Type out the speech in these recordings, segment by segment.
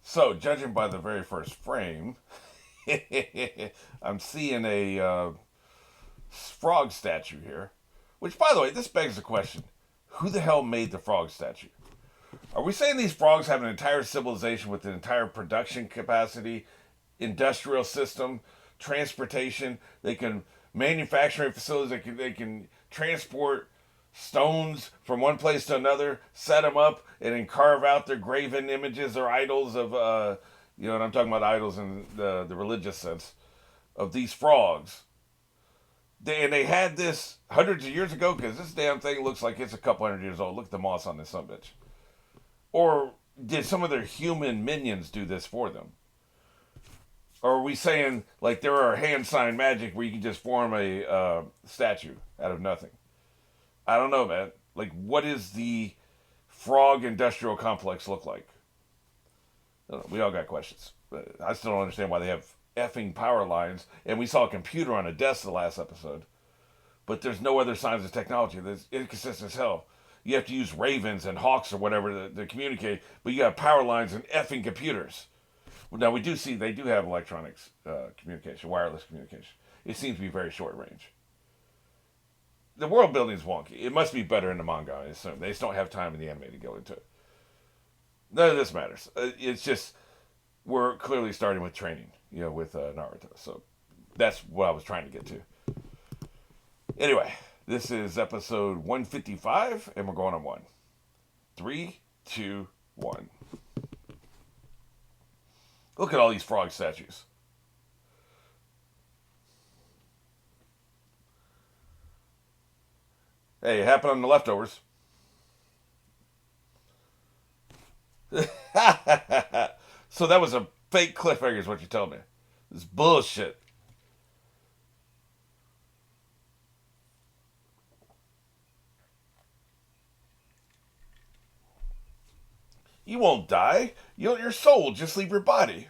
So, judging by the very first frame, I'm seeing a frog statue here. Which, by the way, this begs the question: who the hell made the frog statue? Are we saying these frogs have an entire civilization with an entire production capacity, industrial system, transportation? They can manufacturing facilities. They can transport stones from one place to another, set them up, and then carve out their graven images or idols of and I'm talking about idols in the religious sense of these frogs. And they had this hundreds of years ago because this damn thing looks like it's a couple hundred years old. Look at the moss on this son bitch. Or did some of their human minions do this for them? Or are we saying like there are hand sign magic where you can just form a statue out of nothing? I don't know, man. Like, what is the frog industrial complex look like? We all got questions. But I still don't understand why they have effing power lines. And we saw a computer on a desk the last episode. But there's no other signs of technology. That's inconsistent as hell. You have to use ravens and hawks or whatever to communicate, but you got power lines and effing computers. Now we do see they do have electronics communication, wireless communication. It seems to be very short range. The world building is wonky. It must be better in the manga, I assume. They just don't have time in the anime to go into it. None of this matters. It's just we're clearly starting with training, with Naruto. So that's what I was trying to get to. Anyway, this is episode 155, and we're going on one. 3, 2, 1. Look at all these frog statues. Hey, it happened on the leftovers. So that was a fake cliffhanger, is what you tell me. This bullshit. You won't die. Your soul will just leave your body.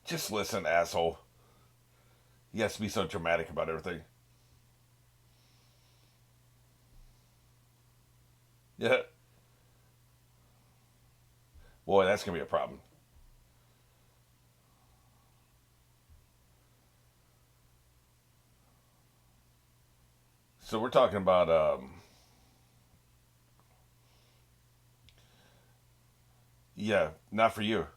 Just listen, asshole. He has to be so dramatic about everything. Yeah. Boy, that's going to be a problem. So we're talking about, yeah, not for you.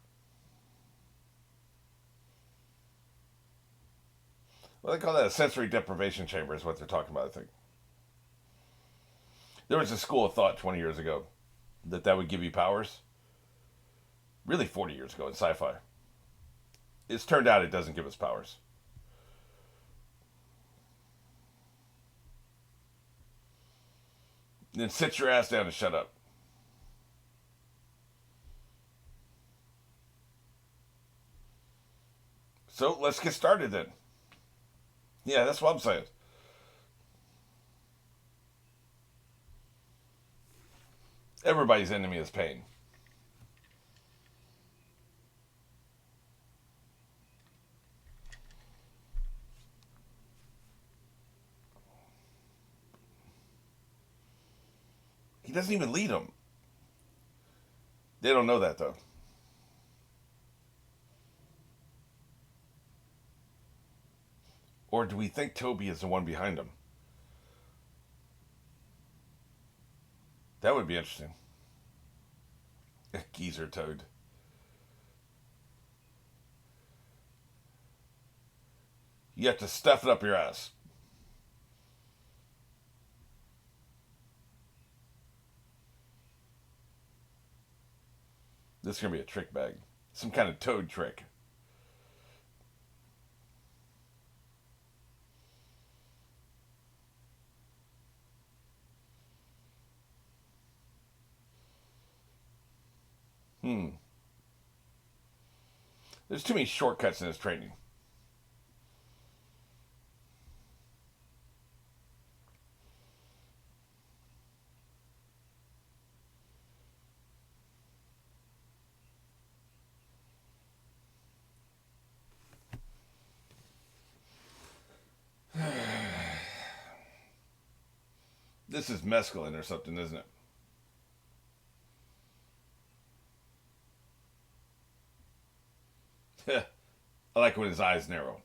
Well, they call that a sensory deprivation chamber, is what they're talking about, I think. There was a school of thought 20 years ago that would give you powers. Really, 40 years ago in sci fi. It's turned out it doesn't give us powers. Then sit your ass down and shut up. So let's get started then. Yeah, that's what I'm saying. Everybody's enemy is pain. He doesn't even lead them. They don't know that though. Or do we think Toby is the one behind him? That would be interesting. Geezer Toad. You have to stuff it up your ass. This is gonna be a trick bag. Some kind of toad trick. Hmm. There's too many shortcuts in this training. This is mescaline or something, isn't it? I like when his eyes narrow.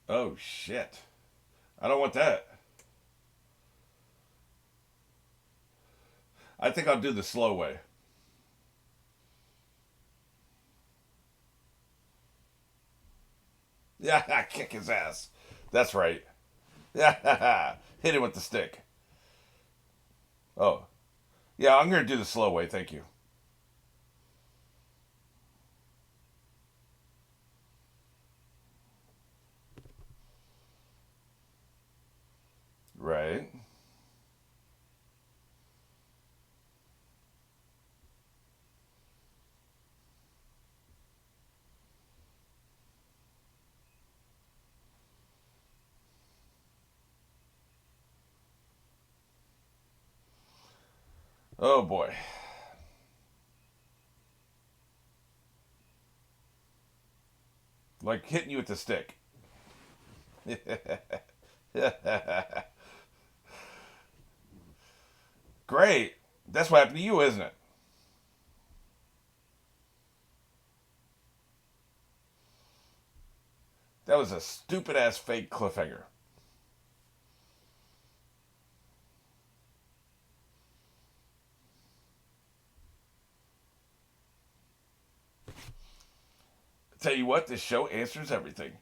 Oh shit! I don't want that. I think I'll do the slow way. Yeah, kick his ass. That's right. Yeah, hit him with the stick. Oh, yeah, I'm gonna do the slow way. Thank you. Right. Oh boy. Like hitting you with the stick. Great. That's what happened to you, isn't it? That was a stupid ass fake cliffhanger. Tell you what, this show answers everything.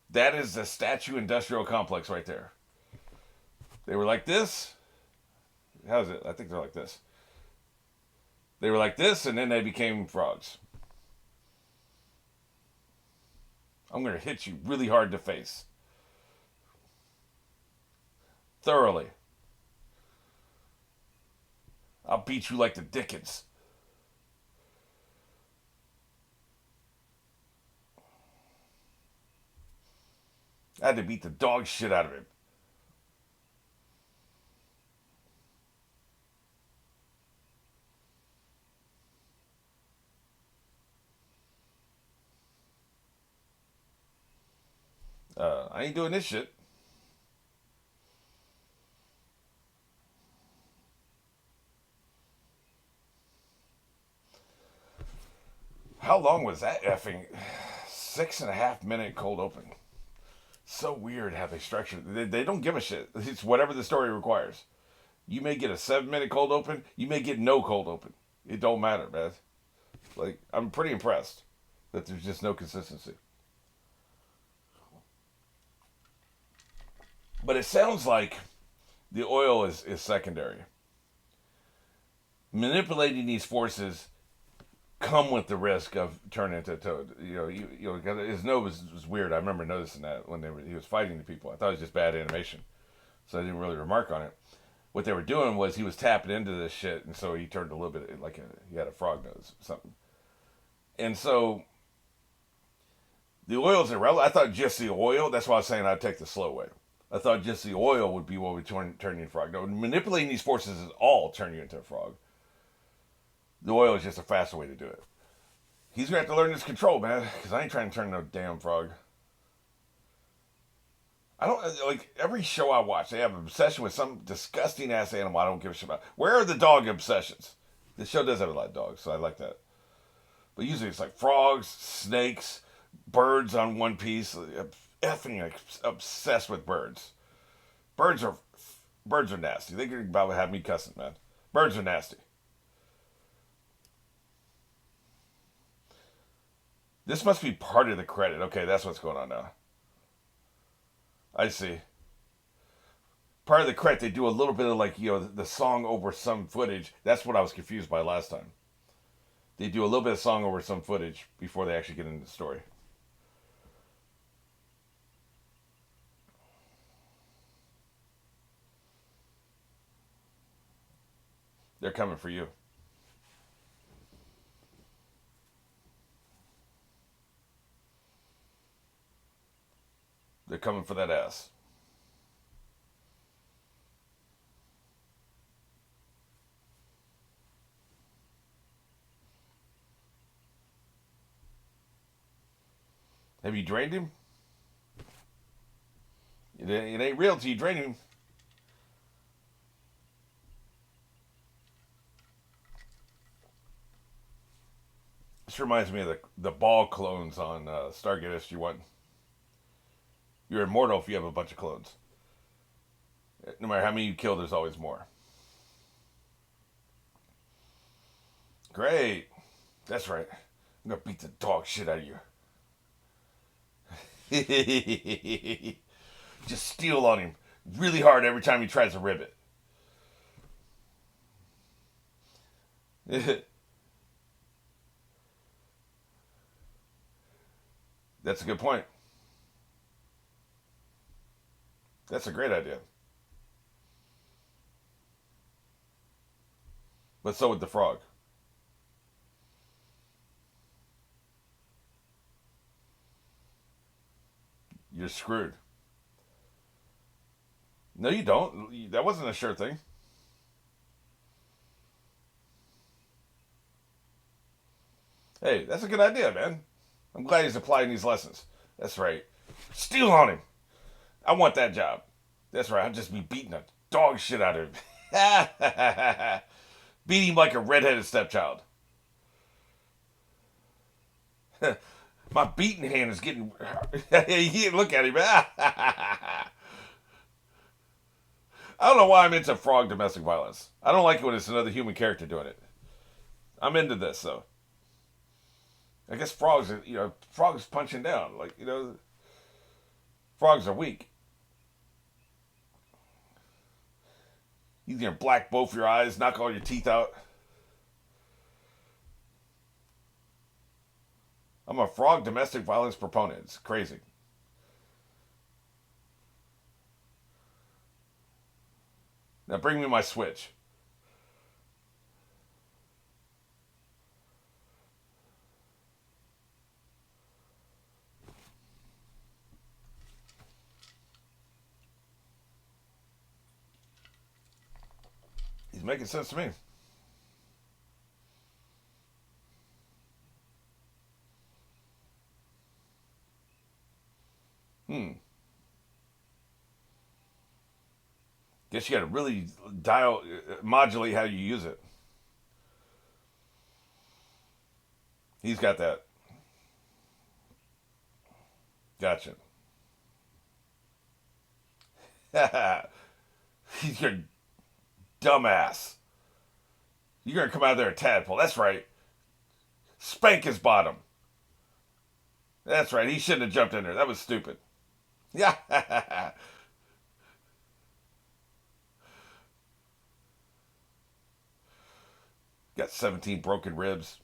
That is the statue industrial complex right there. They were like this. How's it? I think they're like this. They were like this, and then they became frogs. I'm going to hit you really hard in the face. Thoroughly. I'll beat you like the Dickens. I had to beat the dog shit out of him. I ain't doing this shit. How long was that effing 6.5 minute cold open? So weird how they structure it. They don't give a shit. It's whatever the story requires. You may get a 7 minute cold open. You may get no cold open. It don't matter, man. Like, I'm pretty impressed that there's just no consistency. But it sounds like the oil is secondary. Manipulating these forces come with the risk of turning into a toad. His nose was weird. I remember noticing that when he was fighting the people. I thought it was just bad animation, so I didn't really remark on it. What they were doing was he was tapping into this shit, and so he turned a little bit like he had a frog nose or something. And so the oil's irrelevant. I thought just the oil. That's why I was saying I'd take the slow way. I thought just the oil would be what would turn you into a frog. No, manipulating these forces is all turn you into a frog. The oil is just a faster way to do it. He's gonna have to learn his control, man, because I ain't trying to turn no damn frog. I don't like every show I watch. They have an obsession with some disgusting ass animal. I don't give a shit about. Where are the dog obsessions? The show does have a lot of dogs, so I like that. But usually it's like frogs, snakes, birds on One Piece. Effing like, obsessed with birds. Birds are birds are nasty. They could about have me cussing, man. Birds are nasty. This must be part of the credit. Okay, that's what's going on now. I see. Part of the credit, they do a little bit of like the song over some footage. That's what I was confused by last time. They do a little bit of song over some footage before they actually get into the story. They're coming for you. They're coming for that ass. Have you drained him? It ain't real till you drain him. This reminds me of the ball clones on Stargate SG-1. You're immortal if you have a bunch of clones. No matter how many you kill, there's always more. Great. That's right. I'm going to beat the dog shit out of you. Just steal on him really hard every time he tries to rib it. That's a good point. That's a great idea. But so would the frog. You're screwed. No, you don't. That wasn't a sure thing. Hey, that's a good idea, man. I'm glad he's applying these lessons. That's right. Steal on him. I want that job. That's right. I'll just be beating the dog shit out of him. Beat him like a redheaded stepchild. My beating hand is getting. Look at him. I don't know why I'm into frog domestic violence. I don't like it when it's another human character doing it. I'm into this though. I guess frogs are, frogs punching down. Like, frogs are weak. He's gonna black both your eyes, knock all your teeth out. I'm a frog domestic violence proponent. It's crazy. Now bring me my Switch. He's making sense to me. Guess you got to really modulate how you use it. He's got that. Gotcha. He's your dumbass. You're gonna come out of there a tadpole. That's right. Spank his bottom. That's right. He shouldn't have jumped in there. That was stupid. Yeah. Got 17 broken ribs,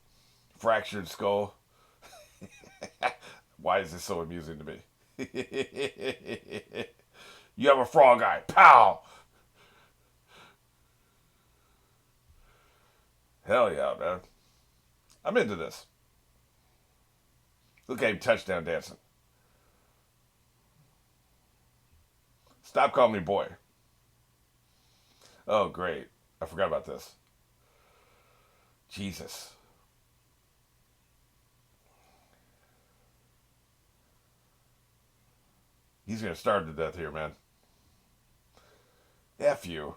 fractured skull. Why is this so amusing to me? You have a frog eye. Pow! Hell yeah, man. I'm into this. Look at him touchdown dancing. Stop calling me boy. Oh, great. I forgot about this. Jesus. He's going to starve to death here, man. F you.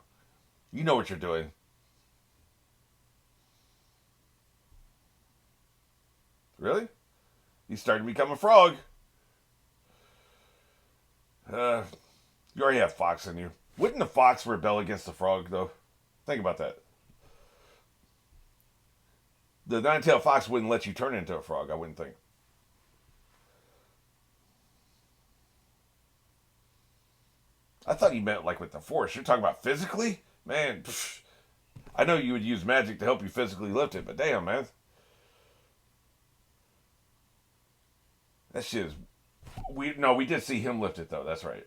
You know what you're doing. Really? He's starting to become a frog. You already have fox in you. Wouldn't the fox rebel against the frog, though? Think about that. The nine-tailed fox wouldn't let you turn into a frog, I wouldn't think. I thought you meant like with the force. You're talking about physically? Man, I know you would use magic to help you physically lift it, but damn, man. That shit is... we did see him lift it, though. That's right.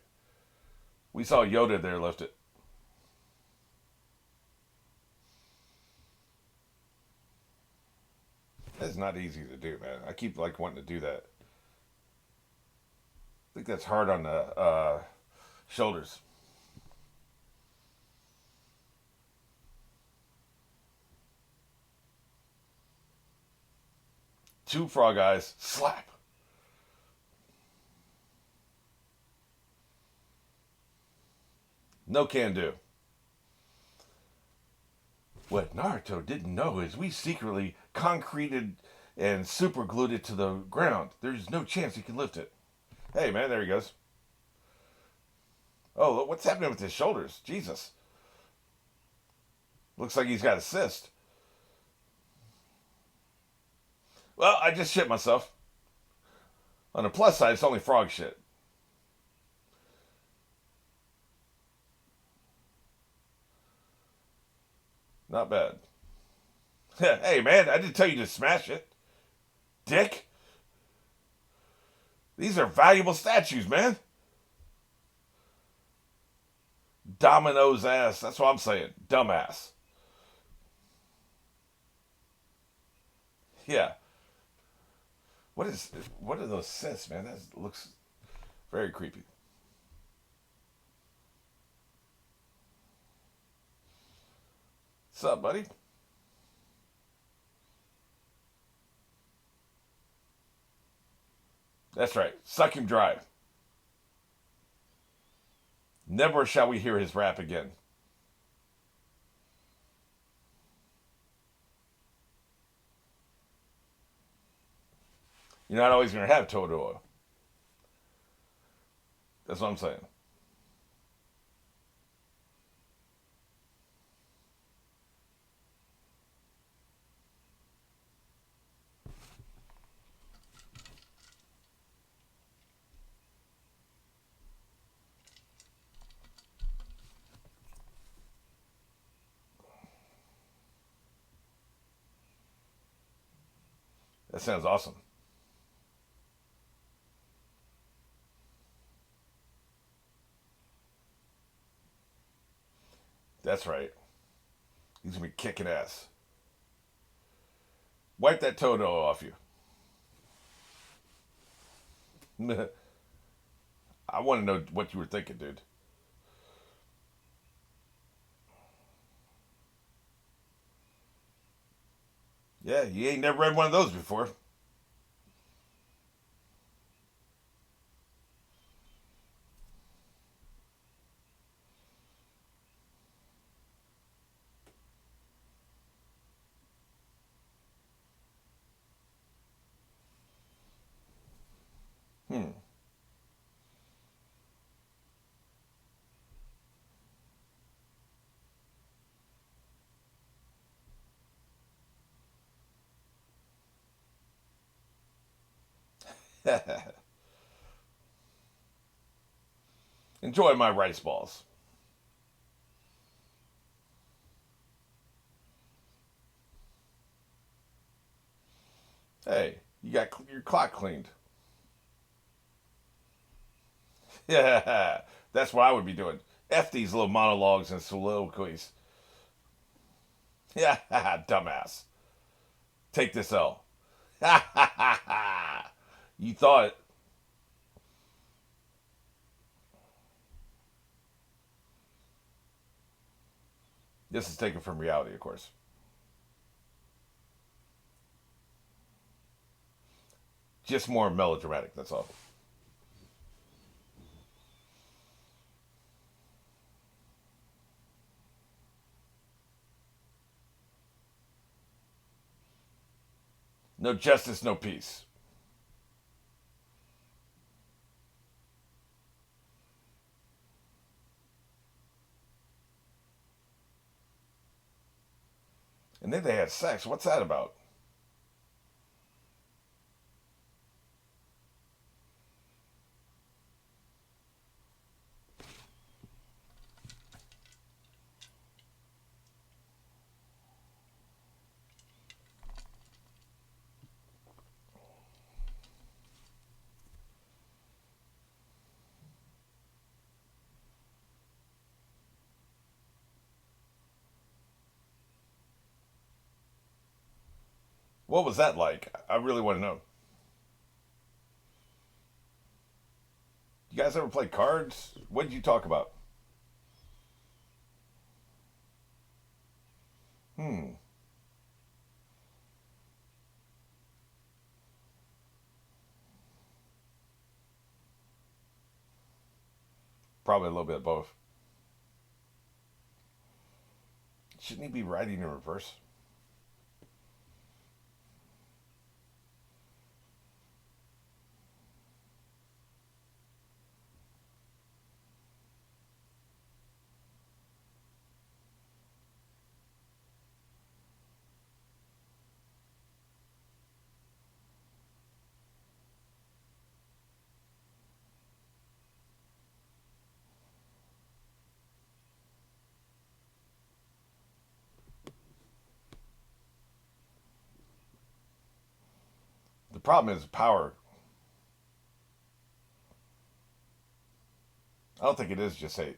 We saw Yoda there lift it. That's not easy to do, man. I keep wanting to do that. I think that's hard on the shoulders. Two frog eyes. Slap. No can do. What Naruto didn't know is we secretly concreted and superglued it to the ground. There's no chance he can lift it. Hey, man, there he goes. Oh, look, what's happening with his shoulders? Jesus. Looks like he's got a cyst. Well, I just shit myself. On the plus side, it's only frog shit. Not bad. Hey, man, I didn't tell you to smash it. Dick. These are valuable statues, man. Domino's ass. That's what I'm saying. Dumbass. Yeah. What are those cysts, man? That looks very creepy. What's up, buddy? That's right. Suck him dry. Never shall we hear his rap again. You're not always going to have toad oil. That's what I'm saying. That sounds awesome. That's right. He's going to be kicking ass. Wipe that toad oil off you. I want to know what you were thinking, dude. Yeah, you ain't never read one of those before. Hmm. Enjoy my rice balls. Hey, you got your clock cleaned. Yeah, that's what I would be doing. F these little monologues and soliloquies. Yeah, dumbass. Take this L. You thought this is taken from reality, of course. Just more melodramatic, that's all. No justice, no peace. And then they had sex. What's that about? What was that like? I really want to know. You guys ever play cards? What did you talk about? Hmm. Probably a little bit of both. Shouldn't he be riding in reverse? The problem is power. I don't think it is just hate.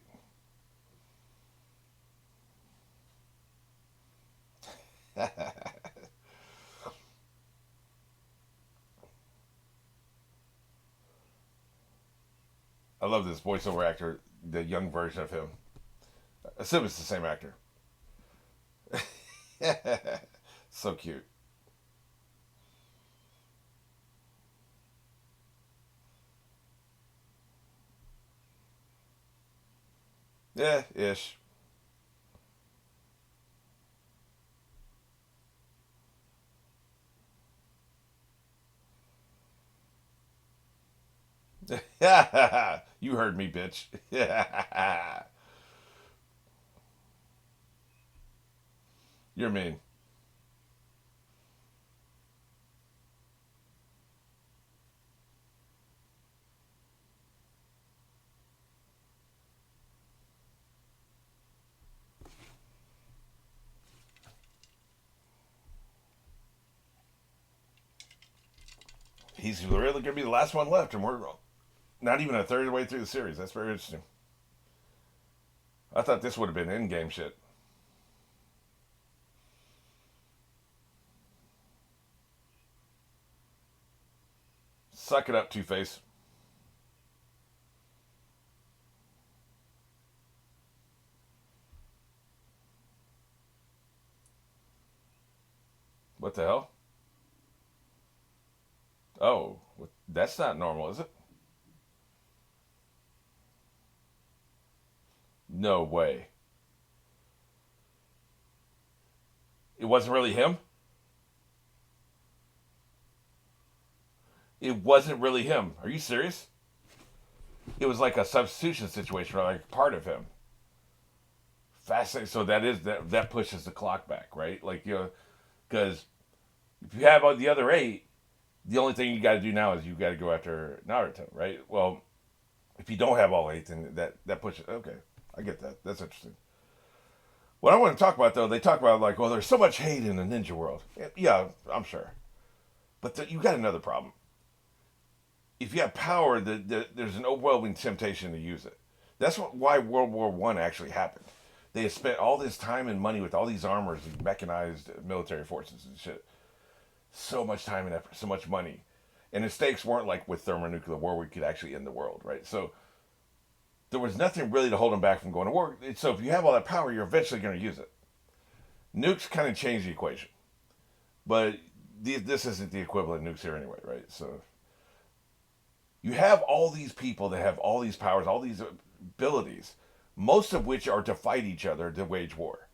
I love this voiceover actor, the young version of him. I assume it's the same actor. So cute. Yeah, ish. You heard me, bitch. You're mean. He's really going to be the last one left, and we're not even a third of the way through the series. That's very interesting. I thought this would have been in game shit. Suck it up, Two Face. What the hell? Oh, that's not normal, is it? No way. It wasn't really him? It wasn't really him. Are you serious? It was like a substitution situation, or like part of him. Fascinating. So that pushes the clock back, right? Like because if you have the other eight, the only thing you got to do now is you got to go after Naruto, right? Well, if you don't have all eight, then that pushes. Okay, I get that. That's interesting. What I want to talk about though, they talk about like, well, there's so much hate in the ninja world. Yeah, I'm sure, but you got another problem. If you have power, there's an overwhelming temptation to use it. That's why World War One actually happened. They had spent all this time and money with all these armors and mechanized military forces and shit. So much time and effort, so much money, and the stakes weren't like with thermonuclear war, we could actually end the world, right? So there was nothing really to hold them back from going to war. So if you have all that power, you're eventually going to use it. Nukes kind of change the equation, but this isn't the equivalent of nukes here anyway, right? So you have all these people that have all these powers, all these abilities, most of which are to fight each other to wage war.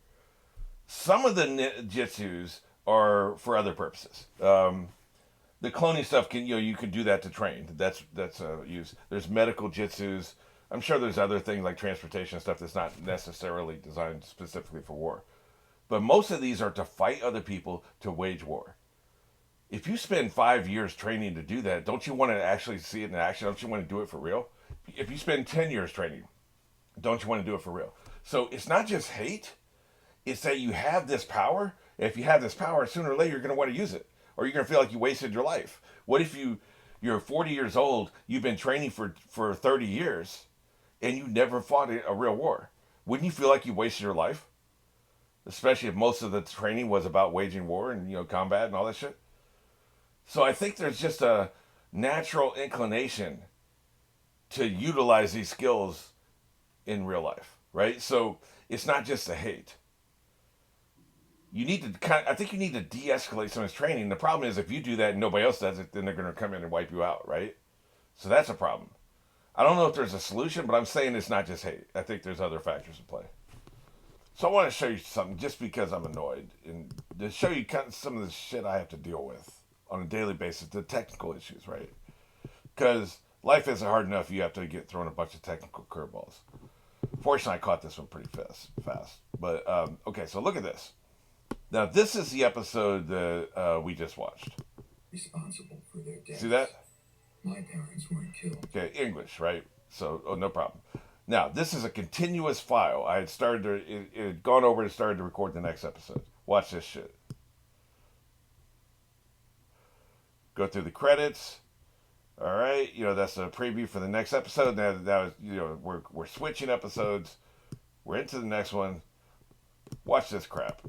Some of the ninjutsus are for other purposes. The cloning stuff can you can do that to train. That's use. There's medical jitsus. I'm sure there's other things like transportation stuff that's not necessarily designed specifically for war. But most of these are to fight other people to wage war. If you spend 5 years training to do that, don't you want to actually see it in action? Don't you want to do it for real? If you spend 10 years training, don't you want to do it for real? So it's not just hate, it's that you have this power. If you have this power, sooner or later you're going to want to use it, or you're going to feel like you wasted your life. What if you're 40 years old, you've been training for 30 years, and you never fought a real war? Wouldn't you feel like you wasted your life? Especially if most of the training was about waging war and combat and all that shit. So I think there's just a natural inclination to utilize these skills in real life, right? So it's not just a hate. You need I think you need to de-escalate some of this training. The problem is if you do that and nobody else does it, then they're going to come in and wipe you out, right? So that's a problem. I don't know if there's a solution, but I'm saying it's not just hate. I think there's other factors in play. So I want to show you something just because I'm annoyed and to show you kind of some of the shit I have to deal with on a daily basis, the technical issues, right? Because life isn't hard enough. You have to get thrown a bunch of technical curveballs. Fortunately, I caught this one pretty fast. But okay, so look at this. Now this is the episode that we just watched. Responsible for their deaths. See that? My parents weren't killed. Okay, English, right? So, no problem. Now, this is a continuous file. I had started to, it had gone over and started to record the next episode. Watch this shit. Go through the credits. All right, that's a preview for the next episode. Now that was, we're switching episodes. We're into the next one. Watch this crap.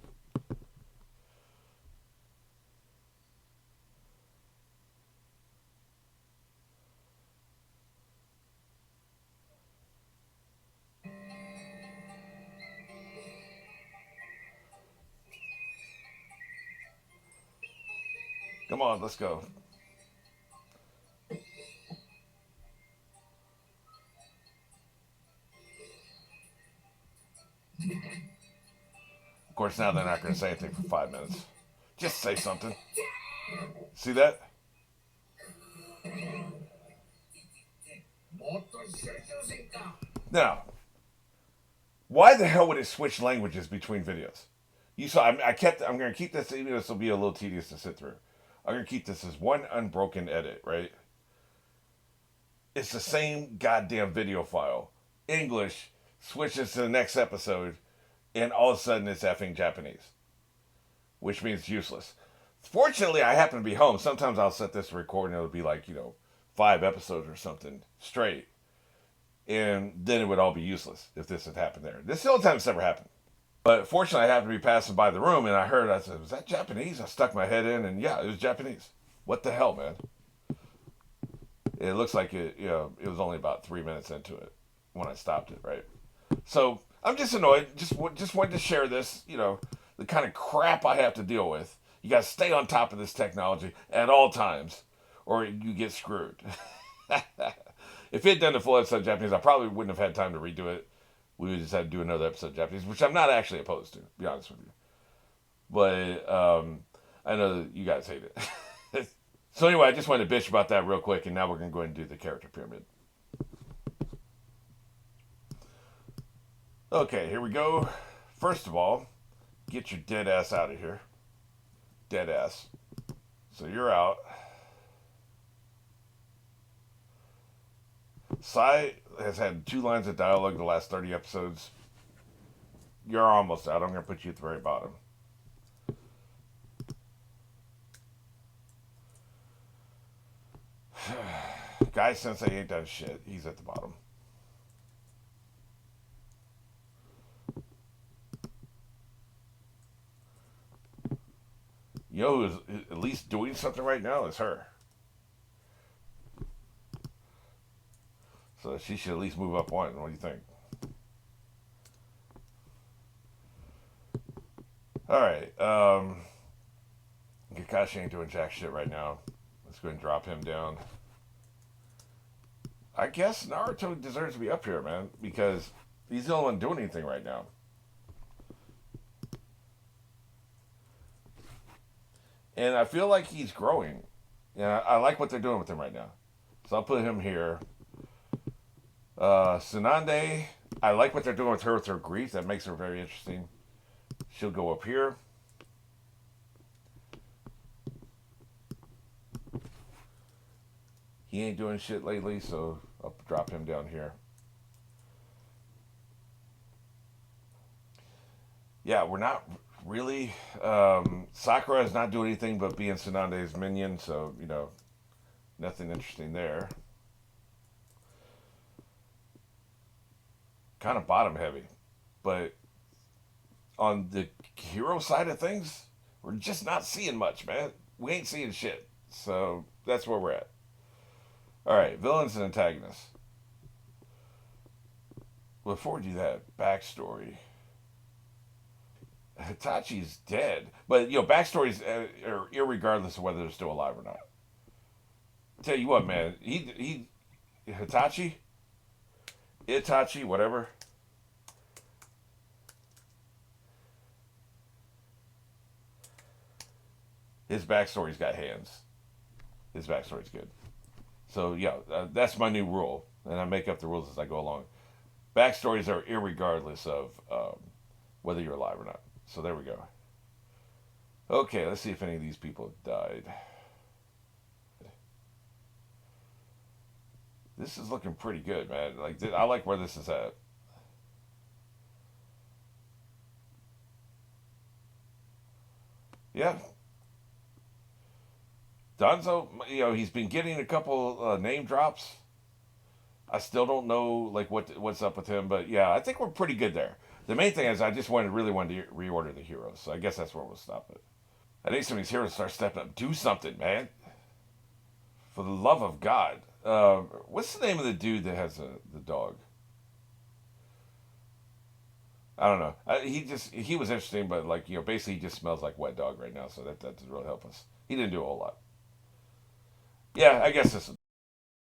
Come on, let's go. Of course, now they're not going to say anything for 5 minutes. Just say something. See that? Now, why the hell would it switch languages between videos? You saw, I'm going to keep this, even though this will be a little tedious to sit through. I'm going to keep this as one unbroken edit, right? It's the same goddamn video file. English switches to the next episode, and all of a sudden it's effing Japanese, which means useless. Fortunately, I happen to be home. Sometimes I'll set this to record, and it'll be like, 5 episodes or something straight. And then it would all be useless if this had happened there. This is the only time it's ever happened. But fortunately, I happened to be passing by the room, and I said, was that Japanese? I stuck my head in, and yeah, it was Japanese. What the hell, man? It looks like it was only about 3 minutes into it when I stopped it, right? So I'm just annoyed. Just wanted to share this, the kind of crap I have to deal with. You got to stay on top of this technology at all times, or you get screwed. If it had done the full episode of Japanese, I probably wouldn't have had time to redo it. We would just have to do another episode of Japanese, which I'm not actually opposed to, to be honest with you. But I know that you guys hate it. So anyway, I just wanted to bitch about that real quick, and now we're going to go ahead and do the character pyramid. Okay, here we go. First of all, get your dead ass out of here. Dead ass. So you're out. Sai has had 2 lines of dialogue the last 30 episodes. You're almost out. I'm going to put you at the very bottom. Guy Sensei ain't done shit. He's at the bottom. Who's at least doing something right now is her. So she should at least move up 1. What do you think? Alright. Kakashi ain't doing jack shit right now. Let's go ahead and drop him down. I guess Naruto deserves to be up here, man. Because he's the only one doing anything right now. And I feel like he's growing. And I like what they're doing with him right now. So I'll put him here. Tsunade, I like what they're doing with her grief. That makes her very interesting. She'll go up here. He ain't doing shit lately, so I'll drop him down here. Yeah, we're not really... Sakura is not doing anything but being Tsunade's minion, so, nothing interesting there. Kind of bottom heavy. But on the hero side of things, we're just not seeing much, man. We ain't seeing shit. So that's where we're at. Alright, villains and antagonists. Before we do that, backstory. Hitachi's dead. But, backstories are irregardless of whether they're still alive or not. Tell you what, man. Itachi, whatever. His backstory's got hands. His backstory's good. So yeah, that's my new rule, and I make up the rules as I go along. Backstories are irregardless of whether you're alive or not. So there we go. Okay, let's see if any of these people have died. This is looking pretty good, man. Like I like where this is at. Yeah, Donzo. He's been getting a couple name drops. I still don't know like what's up with him, but yeah, I think we're pretty good there. The main thing is I just really wanted to reorder the heroes, so I guess that's where we'll stop it. I need some of these heroes to start stepping up, do something, man. For the love of God, what's the name of the dude that has the dog? I don't know. He was interesting, but like basically he just smells like wet dog right now, so that doesn't really help us. He didn't do a whole lot. Yeah, I guess this will